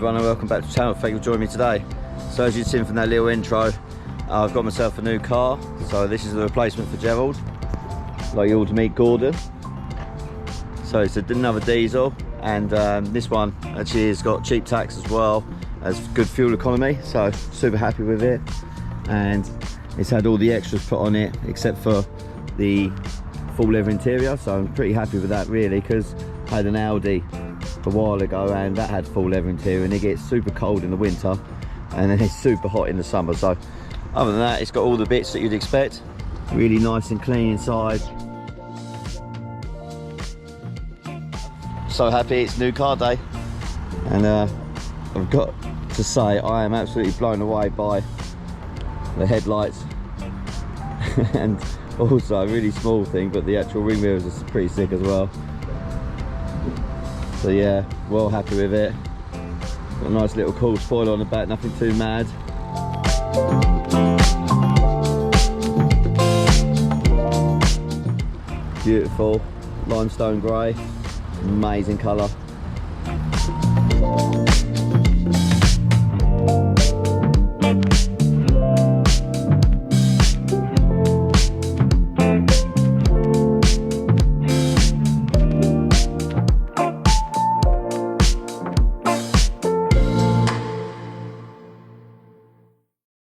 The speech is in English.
everyone and welcome back to the channel. Thank you for joining me today. So as you've seen from that little intro, I've got myself a new car. So this is the replacement for Gerald, like you all to meet Gordon. So it's another diesel, and this one actually has got cheap tax as well as good fuel economy, so super happy with it. And it's had all the extras put on it except for the full leather interior, so I'm pretty happy with that really, because I had an Audi a while ago and that had full leather interior, and it gets super cold in the winter and then it's super hot in the summer. So other than that, it's got all the bits that you'd expect, really nice and clean inside. So happy it's new car day, and I've got to say I am absolutely blown away by the headlights and also a really small thing, but the actual ring mirrors are pretty sick as well. So yeah, well happy with it. Got a nice little cool spoiler on the back, nothing too mad. Beautiful limestone grey, amazing colour.